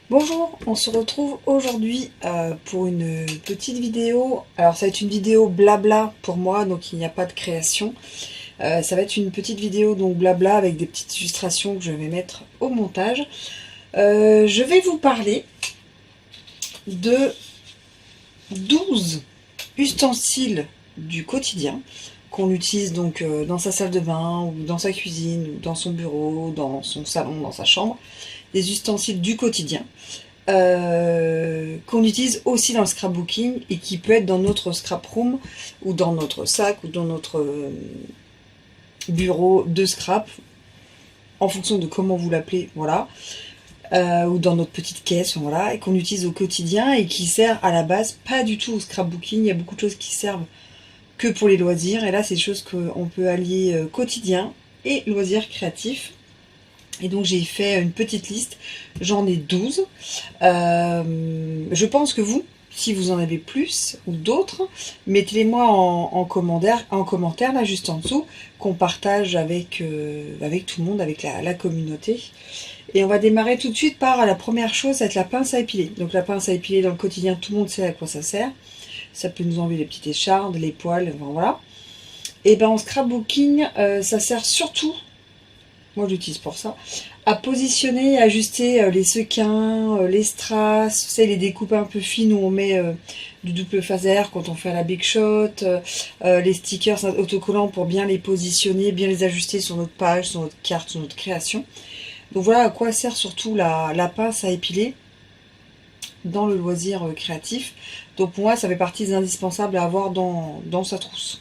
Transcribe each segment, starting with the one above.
Bonjour, on se retrouve aujourd'hui pour une petite vidéo. Alors ça va être une vidéo blabla pour moi, donc il n'y a pas de création. Ça va être une petite vidéo donc blabla avec des petites illustrations que je vais mettre au montage. Je vais vous parler de 12 ustensiles du quotidien qu'on utilise donc dans sa salle de bain ou dans sa cuisine ou dans son bureau, dans son salon, dans sa chambre. Des ustensiles du quotidien qu'on utilise aussi dans le scrapbooking et qui peut être dans notre scrap room ou dans notre sac ou dans notre bureau de scrap en fonction de comment vous l'appelez, voilà, ou dans notre petite caisse, voilà, et qu'on utilise au quotidien et qui sert à la base pas du tout au scrapbooking. Il y a beaucoup de choses qui servent que pour les loisirs et là c'est des choses qu'on peut allier quotidien et loisirs créatifs. Et donc j'ai fait une petite liste, j'en ai 12. Je pense que vous, si vous en avez plus ou d'autres, mettez-les moi en commentaire là juste en dessous, qu'on partage avec tout le monde, avec la communauté. Et on va démarrer tout de suite par la première chose, ça va être la pince à épiler. Donc la pince à épiler dans le quotidien, tout le monde sait à quoi ça sert. Ça peut nous enlever les petites échardes, les poils, enfin, voilà. Et ben en scrapbooking, ça sert surtout, moi j'utilise pour ça, à positionner, ajuster les sequins, les strass, vous savez, les découpes un peu fines où on met du double phaser quand on fait à la Big Shot, les stickers autocollants pour bien les positionner, bien les ajuster sur notre page, sur notre carte, sur notre création. Donc voilà à quoi sert surtout la pince à épiler dans le loisir créatif. Donc pour moi ça fait partie des indispensables à avoir dans sa trousse.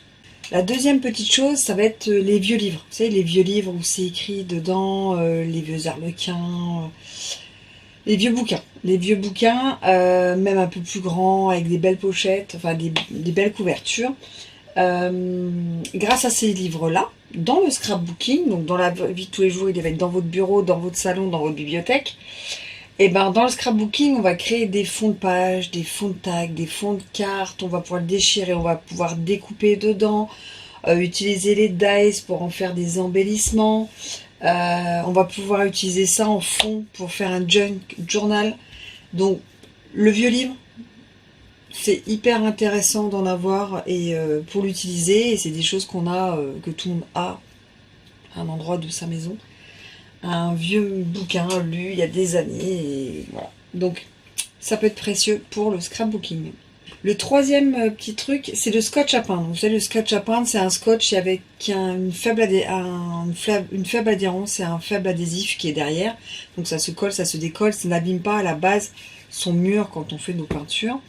La deuxième petite chose, ça va être les vieux livres. Vous savez, les vieux livres où c'est écrit dedans, les vieux arlequins, les vieux bouquins. Les vieux bouquins, même un peu plus grands, avec des belles pochettes, enfin des belles couvertures. Grâce à ces livres-là, dans le scrapbooking, donc dans la vie de tous les jours, il va être dans votre bureau, dans votre salon, dans votre bibliothèque. Et ben dans le scrapbooking, on va créer des fonds de page, des fonds de tag, des fonds de cartes, on va pouvoir le déchirer, on va pouvoir découper dedans, utiliser les dies pour en faire des embellissements, on va pouvoir utiliser ça en fond pour faire un junk journal. Donc le vieux livre, c'est hyper intéressant d'en avoir et pour l'utiliser, et c'est des choses qu'on a, que tout le monde a à un endroit de sa maison. Un vieux bouquin lu il y a des années et voilà. Donc ça peut être précieux pour le scrapbooking. Le troisième petit truc, c'est le scotch à peindre. Vous savez, le scotch à peindre, c'est un scotch avec une faible adhérence, c'est un faible adhésif qui est derrière. Donc ça se colle, ça se décolle, ça n'abîme pas à la base son mur quand on fait nos peintures.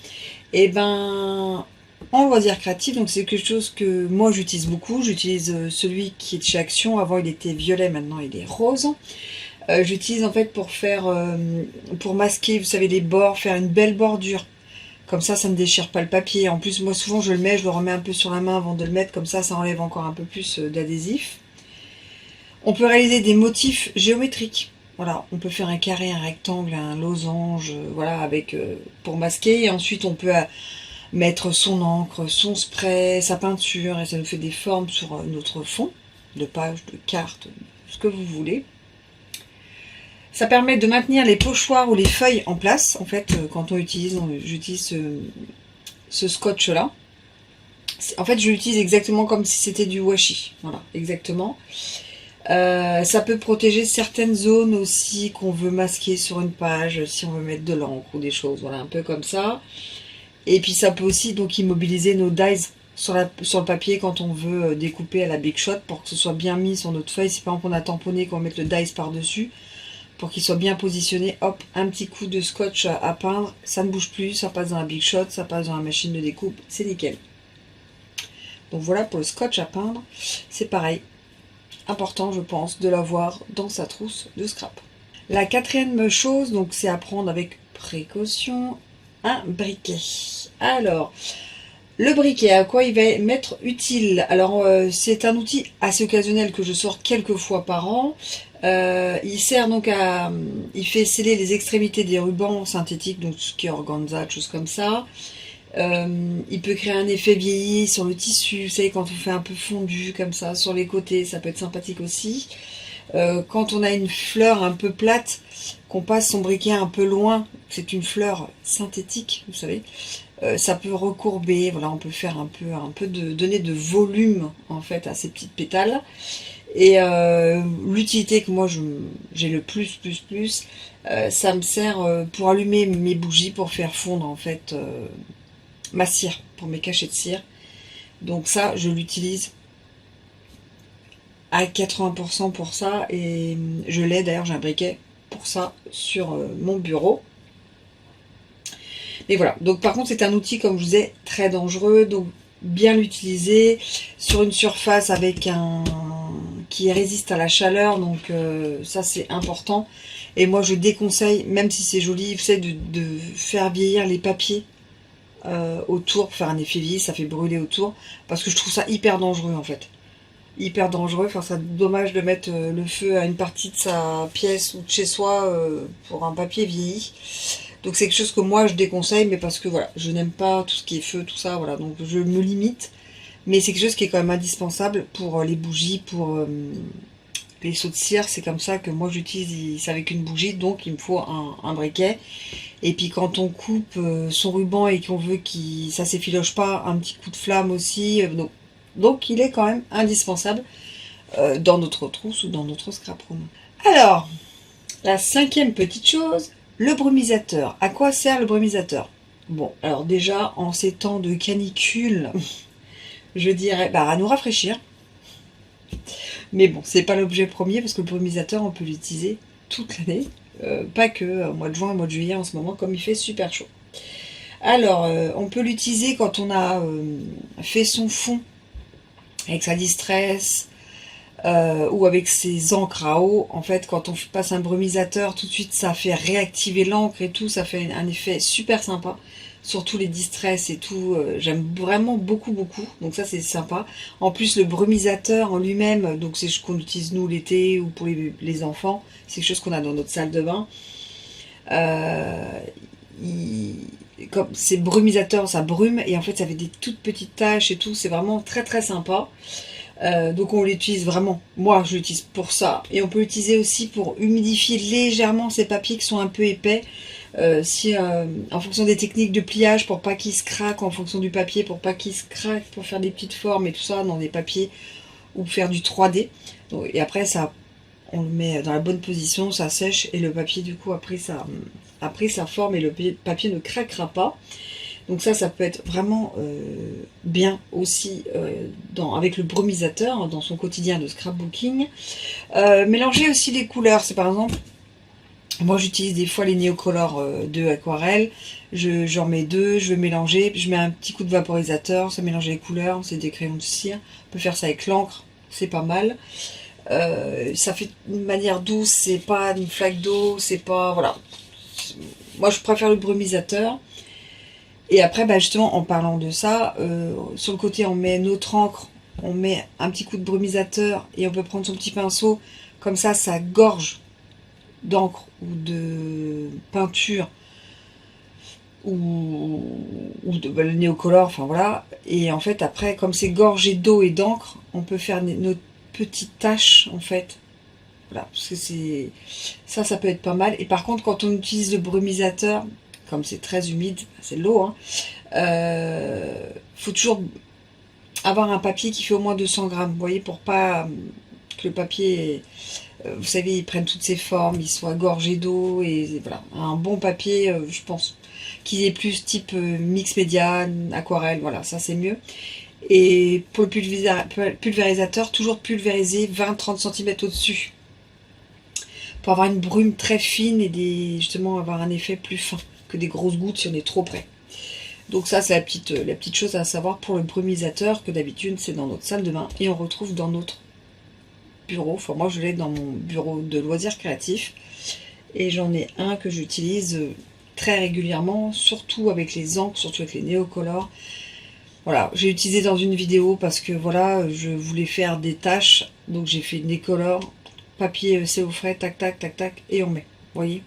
Et ben en loisir créatif, donc c'est quelque chose que moi j'utilise beaucoup. J'utilise celui qui est de chez Action. Avant il était violet, maintenant il est rose. J'utilise en fait pour faire, pour masquer, vous savez, les bords, faire une belle bordure. Comme ça ne déchire pas le papier. En plus moi souvent je le mets, je le remets un peu sur la main avant de le mettre, comme ça enlève encore un peu plus d'adhésif. On peut réaliser des motifs géométriques. Voilà, on peut faire un carré, un rectangle, un losange, voilà, avec pour masquer. Et ensuite on peut mettre son encre, son spray, sa peinture, et ça nous fait des formes sur notre fond, de page, de carte, ce que vous voulez. Ça permet de maintenir les pochoirs ou les feuilles en place, en fait, quand j'utilise ce scotch-là. En fait, je l'utilise exactement comme si c'était du washi, voilà, exactement. Ça peut protéger certaines zones aussi qu'on veut masquer sur une page, si on veut mettre de l'encre ou des choses, voilà, un peu comme ça. Et puis ça peut aussi donc immobiliser nos dies sur le papier quand on veut découper à la Big Shot pour que ce soit bien mis sur notre feuille. Si par exemple on a tamponné, qu'on mette le dies par-dessus pour qu'il soit bien positionné, hop, un petit coup de scotch à peindre, ça ne bouge plus, ça passe dans la Big Shot, ça passe dans la machine de découpe, c'est nickel. Donc voilà pour le scotch à peindre, c'est pareil, important je pense de l'avoir dans sa trousse de scrap. La quatrième chose, donc c'est à prendre avec précaution, un briquet. Alors, le briquet, à quoi il va m'être utile? Alors, c'est un outil assez occasionnel que je sors quelques fois par an. Il sert donc il fait sceller les extrémités des rubans synthétiques, donc tout ce qui est organza, choses comme ça. Il peut créer un effet vieilli sur le tissu, vous savez, quand on fait un peu fondu comme ça, sur les côtés, ça peut être sympathique aussi. Quand on a une fleur un peu plate, qu'on passe son briquet un peu loin, c'est une fleur synthétique, vous savez, ça peut recourber, voilà, on peut faire un peu donner de volume en fait à ces petites pétales. Et l'utilité que moi j'ai le plus, ça me sert pour allumer mes bougies, pour faire fondre en fait ma cire, pour mes cachets de cire. Donc ça, je l'utilise à 80% pour ça, et je l'ai d'ailleurs, j'ai un briquet pour ça sur mon bureau. Mais voilà, donc par contre c'est un outil, comme je vous disais, très dangereux, donc bien l'utiliser sur une surface avec un qui résiste à la chaleur, donc ça c'est important. Et moi je déconseille, même si c'est joli, vous savez, de faire vieillir les papiers autour, pour faire un effet vieilli, ça fait brûler autour, parce que je trouve ça hyper dangereux en fait. Hyper dangereux, enfin c'est dommage de mettre le feu à une partie de sa pièce ou de chez soi pour un papier vieilli. Donc c'est quelque chose que moi je déconseille, mais parce que voilà, je n'aime pas tout ce qui est feu, tout ça, voilà, donc je me limite. Mais c'est quelque chose qui est quand même indispensable pour les bougies, pour les seaux de cire, c'est comme ça que moi j'utilise, c'est avec une bougie, donc il me faut un briquet. Et puis quand on coupe son ruban et qu'on veut que ça s'effiloche pas, un petit coup de flamme aussi, donc il est quand même indispensable dans notre trousse ou dans notre scrap room. Alors, la cinquième petite chose, le brumisateur. À quoi sert le brumisateur? Bon, alors déjà, en ces temps de canicule, je dirais à nous rafraîchir. Mais bon, c'est pas l'objet premier, parce que le brumisateur, on peut l'utiliser toute l'année. Pas que au mois de juin, au mois de juillet, en ce moment, comme il fait super chaud. Alors, on peut l'utiliser quand on a fait son fond avec sa distress, ou avec ses encres à eau. En fait, quand on passe un brumisateur, tout de suite ça fait réactiver l'encre et tout, ça fait un effet super sympa, surtout les distress et tout, j'aime vraiment beaucoup, donc ça c'est sympa. En plus le brumisateur en lui-même, donc c'est ce qu'on utilise nous l'été ou pour les enfants, c'est quelque chose qu'on a dans notre salle de bain. Comme c'est brumisateur, ça brume et en fait ça fait des toutes petites taches et tout, c'est vraiment très sympa. Donc on l'utilise vraiment, moi je l'utilise pour ça, et on peut l'utiliser aussi pour humidifier légèrement ces papiers qui sont un peu épais, en fonction des techniques de pliage, pour pas qu'ils se craquent, en fonction du papier, pour pas qu'ils se craquent, pour faire des petites formes et tout ça dans des papiers, ou faire du 3D. Donc, et après ça, on le met dans la bonne position, ça sèche, et le papier du coup après sa forme, et le papier ne craquera pas. Donc ça peut être vraiment bien aussi avec le brumisateur dans son quotidien de scrapbooking. Mélanger aussi les couleurs, c'est par exemple, moi j'utilise des fois les Neocolor de aquarelle, j'en mets deux, je vais mélanger, je mets un petit coup de vaporisateur, ça mélange les couleurs, c'est des crayons de cire, on peut faire ça avec l'encre, c'est pas mal. Ça fait une manière douce, c'est pas une flaque d'eau, c'est pas, voilà. Moi je préfère le brumisateur. Et après, justement, en parlant de ça, sur le côté, on met notre encre, on met un petit coup de brumisateur, et on peut prendre son petit pinceau, comme ça gorge d'encre ou de peinture, ou de le néocolore, enfin voilà. Et en fait, après, comme c'est gorgé d'eau et d'encre, on peut faire notre petite tache, en fait. Voilà, parce que ça peut être pas mal. Et par contre, quand on utilise le brumisateur, comme c'est très humide, c'est de l'eau, faut toujours avoir un papier qui fait au moins 200 grammes, vous voyez, pour pas que le papier, vous savez, il prenne toutes ses formes, il soit gorgé d'eau, et voilà, un bon papier, je pense, qu'il est plus type mix média, aquarelle, voilà, ça c'est mieux. Et pour le pulvérisateur, toujours pulvériser 20-30 cm au-dessus, pour avoir une brume très fine et justement avoir un effet plus fin que des grosses gouttes si on est trop près. Donc ça c'est la petite chose à savoir pour le brumisateur, que d'habitude c'est dans notre salle de bain et on retrouve dans notre bureau. Enfin moi je l'ai dans mon bureau de loisirs créatifs, et j'en ai un que j'utilise très régulièrement, surtout avec les encres, surtout avec les néocolores. Voilà, j'ai utilisé dans une vidéo parce que voilà, je voulais faire des taches, donc j'ai fait des colores, papier c'est au frais, tac tac tac tac, et on met, vous voyez,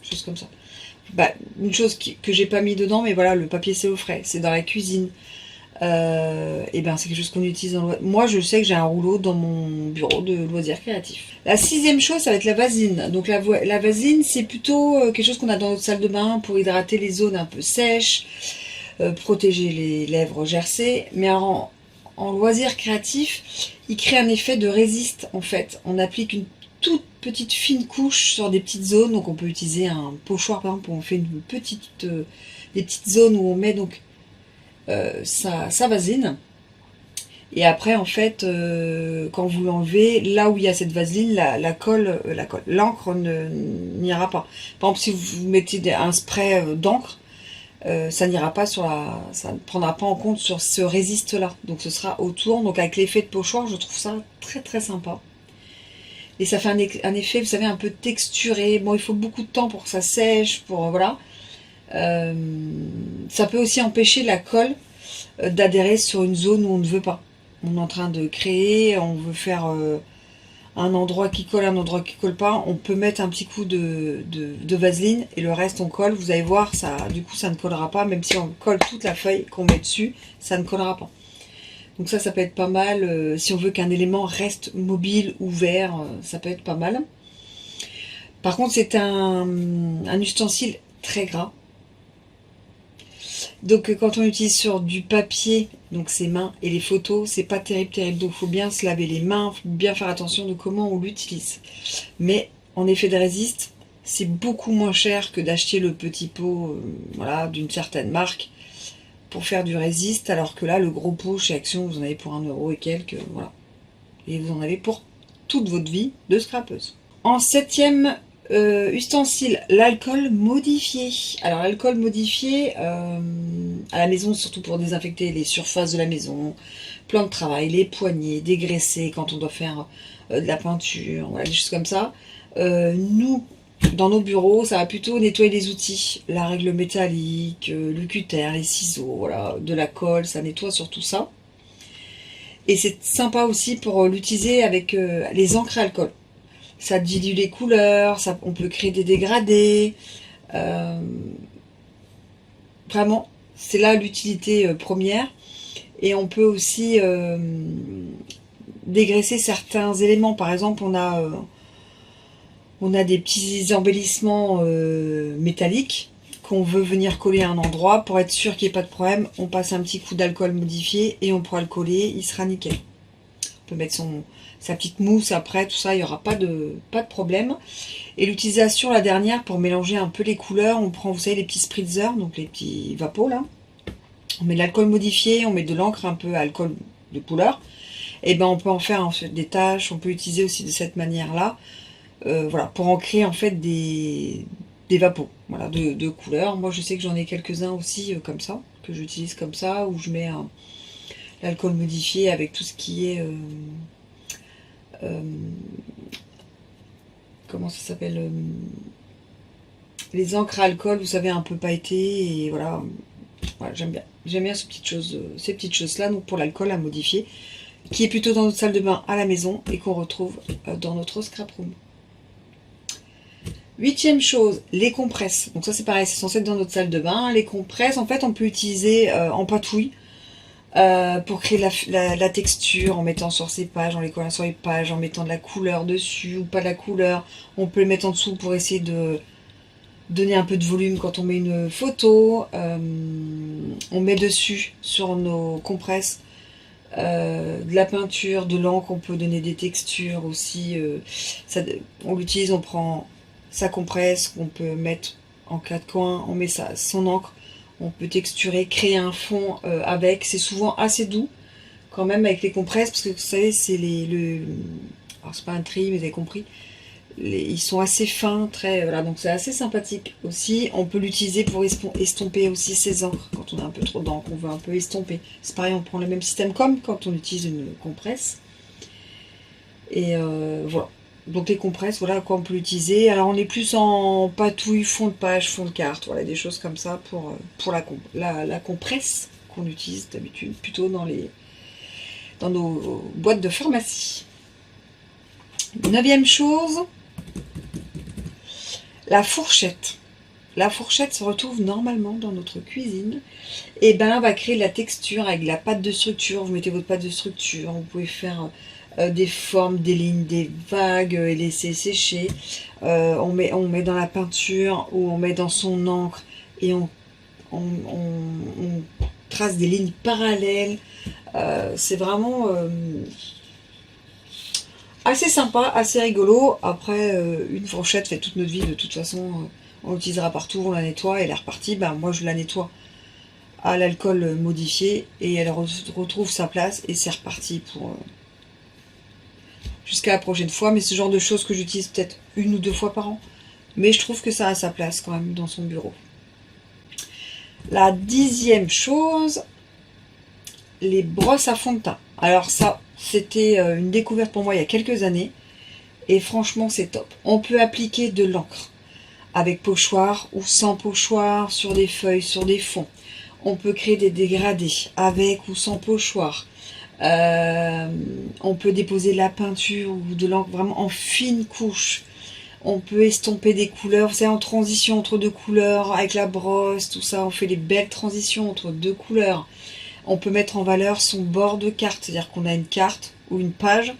juste comme ça. bah, une chose que j'ai pas mis dedans, mais voilà, le papier c'est au frais, c'est dans la cuisine. Et ben c'est quelque chose qu'on utilise dans le... Moi je sais que j'ai un rouleau dans mon bureau de loisirs créatifs. La sixième chose, ça va être la vasine. Donc la vasine, c'est plutôt quelque chose qu'on a dans notre salle de bain pour hydrater les zones un peu sèches, protéger les lèvres gercées. Mais en loisirs créatifs, il crée un effet de résiste en fait. On applique une toute petite fine couche sur des petites zones. Donc on peut utiliser un pochoir par exemple où on fait une petite, des petites zones où on met donc sa vasine. Et après, en fait, quand vous l'enlevez, là où il y a cette vaseline, l'encre n'ira pas. Par exemple, si vous mettez un spray d'encre, ça n'ira pas ça ne prendra pas en compte sur ce résiste-là. Donc ce sera autour. Donc avec l'effet de pochoir, je trouve ça très très sympa. Et ça fait un effet, vous savez, un peu texturé. Bon, il faut beaucoup de temps pour que ça sèche, pour voilà. Ça peut aussi empêcher la colle d'adhérer sur une zone où on ne veut pas. On est en train de créer, on veut faire un endroit qui colle, un endroit qui colle pas. On peut mettre un petit coup de vaseline et le reste on colle. Vous allez voir, ça, du coup ça ne collera pas. Même si on colle toute la feuille qu'on met dessus, ça ne collera pas. Donc ça peut être pas mal. Si on veut qu'un élément reste mobile, ouvert, ça peut être pas mal. Par contre, c'est un ustensile très gras. Donc quand on utilise sur du papier, donc ses mains et les photos, c'est pas terrible. Donc il faut bien se laver les mains, faut bien faire attention de comment on l'utilise. Mais en effet de résiste, c'est beaucoup moins cher que d'acheter le petit pot voilà, d'une certaine marque pour faire du résiste, alors que là le gros pot chez Action vous en avez pour 1 euro et quelques, voilà. Et vous en avez pour toute votre vie de scrapeuse. En septième ustensile, l'alcool modifié. Alors l'alcool modifié à la maison, surtout pour désinfecter les surfaces de la maison, plan de travail, les poignées, dégraisser quand on doit faire de la peinture, voilà, des choses comme ça. Nous, dans nos bureaux, ça va plutôt nettoyer les outils, la règle métallique, le cutter, les ciseaux, voilà, de la colle, ça nettoie surtout ça. Et c'est sympa aussi pour l'utiliser avec les encres à alcool. Ça dilue les couleurs, on peut créer des dégradés. Vraiment, c'est là l'utilité première. Et on peut aussi dégraisser certains éléments. Par exemple, on a des petits embellissements métalliques qu'on veut venir coller à un endroit. Pour être sûr qu'il n'y ait pas de problème, on passe un petit coup d'alcool modifié et on pourra le coller, il sera nickel. On peut mettre sa petite mousse après, tout ça, il n'y aura pas de problème. Et l'utilisation, la dernière, pour mélanger un peu les couleurs, on prend, vous savez, les petits spritzers, donc les petits vapos là. On met de l'alcool modifié, on met de l'encre un peu à alcool de couleur. Et ben on peut en faire en fait des taches, on peut utiliser aussi de cette manière-là. Voilà, pour en créer en fait des vapos, voilà, de couleurs. Moi je sais que j'en ai quelques-uns aussi comme ça, que j'utilise comme ça, où je mets l'alcool modifié avec tout ce qui est comment ça s'appelle, les encres à alcool, vous savez, un peu pailletées, et voilà, j'aime bien ces petites choses là, donc pour l'alcool à modifier, qui est plutôt dans notre salle de bain à la maison et qu'on retrouve dans notre scrap room. Huitième chose, les compresses. Donc ça c'est pareil, c'est censé être dans notre salle de bain. Les compresses, en fait, on peut utiliser en patouille pour créer la texture, en mettant sur ces pages, en les collant sur les pages, en mettant de la couleur dessus ou pas de la couleur. On peut le mettre en dessous pour essayer de donner un peu de volume quand on met une photo. On met dessus sur nos compresses de la peinture, de l'encre, on peut donner des textures aussi. On l'utilise, on prend sa compresse qu'on peut mettre en 4 coins, on met son encre, on peut texturer, créer un fond avec. C'est souvent assez doux quand même avec les compresses, parce que vous savez, c'est alors c'est pas un tri, mais vous avez compris. Ils sont assez fins, voilà, donc c'est assez sympathique aussi. On peut l'utiliser pour estomper aussi ses encres quand on a un peu trop d'encre, on veut un peu estomper. C'est pareil, on prend le même système comme quand on utilise une compresse. Et voilà. Donc les compresses, voilà à quoi on peut l'utiliser. Alors on est plus en patouille, fond de page, fond de carte, voilà, des choses comme ça pour la compresse qu'on utilise d'habitude plutôt dans nos boîtes de pharmacie. Neuvième chose, la fourchette. la fourchette se retrouve normalement dans notre cuisine, et ben va créer de la texture avec de la pâte de structure. Vous mettez votre pâte de structure, vous pouvez faire des formes, des lignes, des vagues et laisser sécher. On met dans la peinture ou on met dans son encre et on trace des lignes parallèles. C'est vraiment assez sympa, assez rigolo. Après, une fourchette fait toute notre vie de toute façon. On l'utilisera partout, on la nettoie et elle est repartie. Ben, moi, je la nettoie à l'alcool modifié et elle retrouve sa place et c'est reparti pour jusqu'à la prochaine fois. Mais ce genre de choses que j'utilise peut-être 1 ou 2 fois par an. Mais je trouve que ça a sa place quand même dans son bureau. La 10e chose, les brosses à fond de teint. Alors ça, c'était une découverte pour moi il y a quelques années. Et franchement, c'est top. On peut appliquer de l'encre avec pochoir ou sans pochoir, sur des feuilles, sur des fonds. On peut créer des dégradés avec ou sans pochoir. On peut déposer de la peinture ou de l'encre vraiment en fine couche. On peut estomper des couleurs, c'est en transition entre 2 couleurs, avec la brosse, tout ça, on fait des belles transitions entre 2 couleurs. On peut mettre en valeur son bord de carte, c'est-à-dire qu'on a une carte ou une page,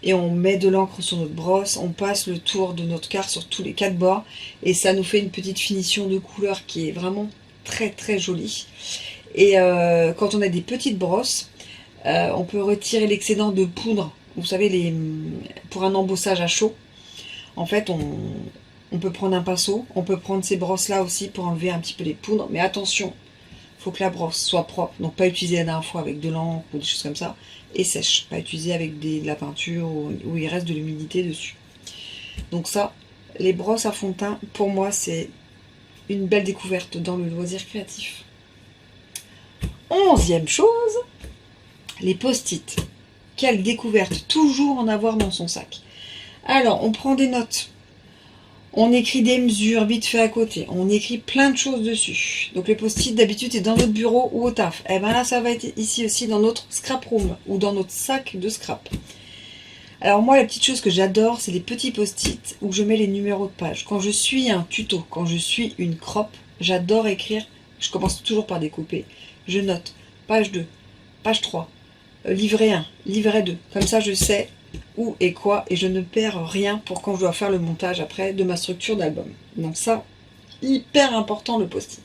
et on met de l'encre sur notre brosse, on passe le tour de notre carte sur tous les 4 bords, et ça nous fait une petite finition de couleur qui est vraiment très très jolie. Et quand on a des petites brosses, on peut retirer l'excédent de poudre, vous savez, pour un embossage à chaud. En fait, on peut prendre un pinceau, on peut prendre ces brosses-là aussi pour enlever un petit peu les poudres. Mais attention, il faut que la brosse soit propre. Donc pas utiliser la dernière fois avec de l'encre ou des choses comme ça. Et sèche, pas utiliser avec de la peinture où il reste de l'humidité dessus. Donc ça, les brosses à fond de teint, pour moi, c'est une belle découverte dans le loisir créatif. 11e chose, les post-it. Quelle découverte, toujours en avoir dans son sac. Alors, on prend des notes, on écrit des mesures vite fait à côté, on écrit plein de choses dessus. Donc les post-it d'habitude c'est dans notre bureau ou au taf. Et bien là ça va être ici aussi dans notre scrap room ou dans notre sac de scrap. Alors moi la petite chose que j'adore c'est les petits post-it où je mets les numéros de page. Quand je suis un tuto, quand je suis une crop, j'adore écrire, je commence toujours par découper. Je note page 2, page 3, livret 1, livret 2. Comme ça je sais où et quoi, et je ne perds rien pour quand je dois faire le montage après de ma structure d'album. Donc ça, hyper important le post-it.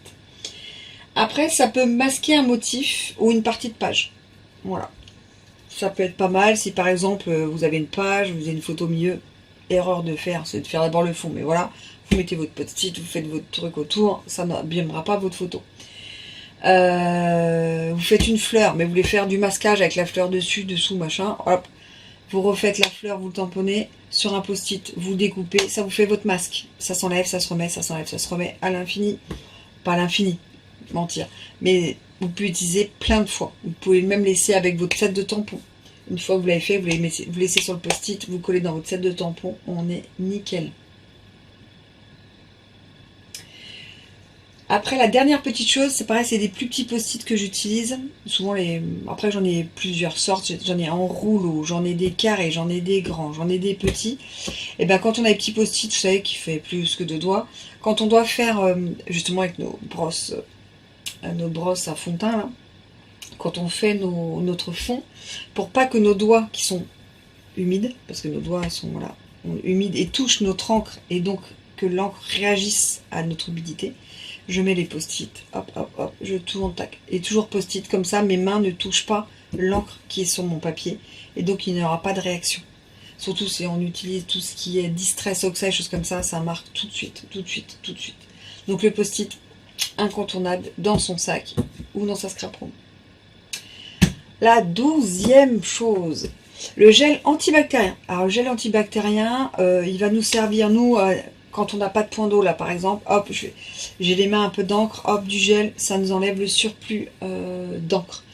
Après, ça peut masquer un motif ou une partie de page. Voilà. Ça peut être pas mal si par exemple vous avez une page, vous avez une photo au milieu. Erreur de faire, c'est de faire d'abord le fond. Mais voilà, vous mettez votre post-it, vous faites votre truc autour, ça n'abîmera pas votre photo. Vous faites une fleur, mais vous voulez faire du masquage avec la fleur dessus, dessous, machin. Hop. Vous refaites la fleur, vous le tamponnez sur un post-it, vous découpez, ça vous fait votre masque. Ça s'enlève, ça se remet, ça s'enlève, ça se remet à l'infini. Pas à l'infini, mentir. Mais vous pouvez utiliser plein de fois. Vous pouvez même laisser avec votre set de tampons. Une fois que vous l'avez fait, vous laissez sur le post-it, vous collez dans votre set de tampons, on est nickel. Après, la dernière petite chose, c'est pareil, c'est des plus petits post-it que j'utilise. Souvent, après, j'en ai plusieurs sortes. J'en ai en rouleau, j'en ai des carrés, j'en ai des grands, j'en ai des petits. Et bien, quand on a des petits post-it, vous savez, qui fait plus que 2 doigts, quand on doit faire, justement, avec nos brosses à fond de teint, là, quand on fait notre fond, pour pas que nos doigts, qui sont humides, parce que nos doigts sont, voilà, humides et touchent notre encre, et donc que l'encre réagisse à notre humidité, je mets les post-it, hop, hop, hop, je tourne, tac, et toujours post-it, comme ça, mes mains ne touchent pas l'encre qui est sur mon papier, et donc il n'y aura pas de réaction. Surtout si on utilise tout ce qui est distress, oxide, choses comme ça, ça marque tout de suite, tout de suite, tout de suite. Donc le post-it, incontournable, dans son sac, ou dans sa scrap room. La 12e chose, le gel antibactérien. Alors le gel antibactérien, il va nous servir, nous, quand on n'a pas de point d'eau, là par exemple, hop, j'ai les mains un peu d'encre, hop, du gel, ça nous enlève le surplus d'encre.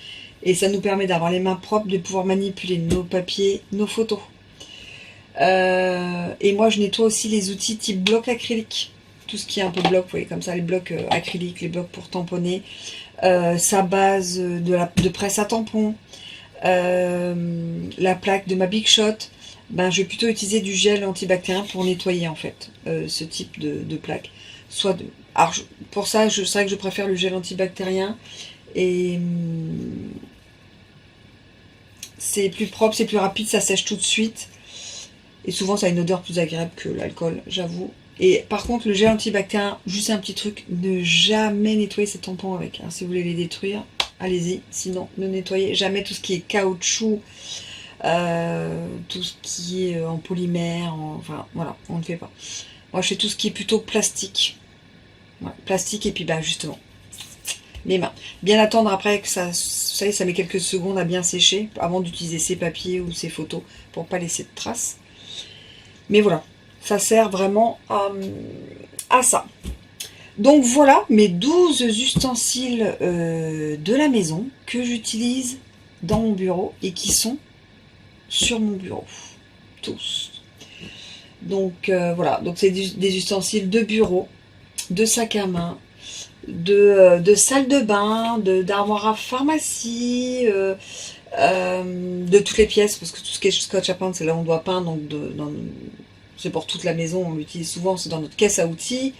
Et ça nous permet d'avoir les mains propres, de pouvoir manipuler nos papiers, nos photos. Et moi, je nettoie aussi les outils type bloc acrylique. Tout ce qui est un peu bloc, vous voyez, comme ça, les blocs acryliques, les blocs pour tamponner. Sa base de presse à tampon. La plaque de ma Big Shot. Ben, je vais plutôt utiliser du gel antibactérien pour nettoyer en fait ce type de plaque. soit de... Alors, pour ça, c'est vrai que je préfère le gel antibactérien. Et c'est plus propre, c'est plus rapide, ça sèche tout de suite. Et souvent, ça a une odeur plus agréable que l'alcool, j'avoue. Et par contre, le gel antibactérien, juste un petit truc, ne jamais nettoyer ces tampons avec. Hein. Si vous voulez les détruire, allez-y. Sinon, ne nettoyez jamais tout ce qui est caoutchouc, tout ce qui est en polymère, enfin voilà, on ne fait pas. Moi, je fais tout ce qui est plutôt plastique. Voilà, plastique et puis bah justement, les mains. Bien attendre après que ça, vous savez, ça met quelques secondes à bien sécher avant d'utiliser ces papiers ou ces photos pour pas laisser de traces. Mais voilà, ça sert vraiment à ça. Donc voilà mes 12 ustensiles de la maison que j'utilise dans mon bureau et qui sont sur mon bureau. Tous. Donc voilà, donc c'est des ustensiles de bureau, de sac à main, de salle de bain, d'armoire à pharmacie, de toutes les pièces, parce que tout ce qui est scotch à peindre, c'est là où on doit peindre, donc c'est pour toute la maison, on l'utilise souvent, c'est dans notre caisse à outils.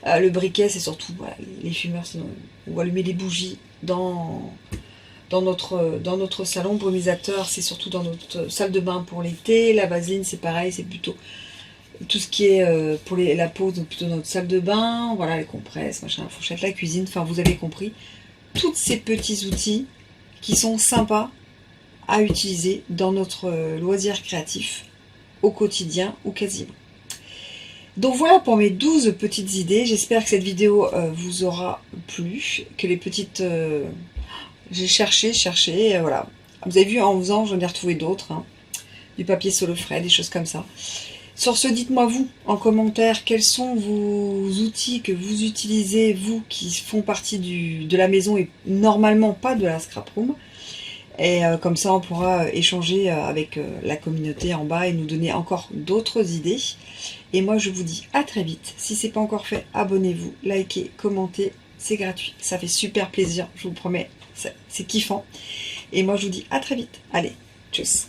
Le briquet, c'est surtout voilà, les fumeurs, sinon on va allumer les bougies dans notre salon. Brumisateur, c'est surtout dans notre salle de bain pour l'été. La vaseline, c'est pareil, c'est plutôt tout ce qui est pour la peau, donc plutôt notre salle de bain. Voilà, les compresses, machin, la fourchette, la cuisine, enfin vous avez compris. Tous ces petits outils qui sont sympas à utiliser dans notre loisir créatif au quotidien ou quasiment. Donc voilà pour mes 12 petites idées. J'espère que cette vidéo vous aura plu, que les petites... j'ai cherché, voilà. Vous avez vu, en faisant, j'en ai retrouvé d'autres. Hein. Du papier solofrais, des choses comme ça. Sur ce, dites-moi vous, en commentaire, quels sont vos outils que vous utilisez, vous, qui font partie de la maison et normalement pas de la scrap room. Et comme ça, on pourra échanger avec la communauté en bas et nous donner encore d'autres idées. Et moi, je vous dis à très vite. Si ce n'est pas encore fait, abonnez-vous, likez, commentez. C'est gratuit. Ça fait super plaisir, je vous promets. C'est kiffant. Et moi, je vous dis à très vite. Allez, tchuss.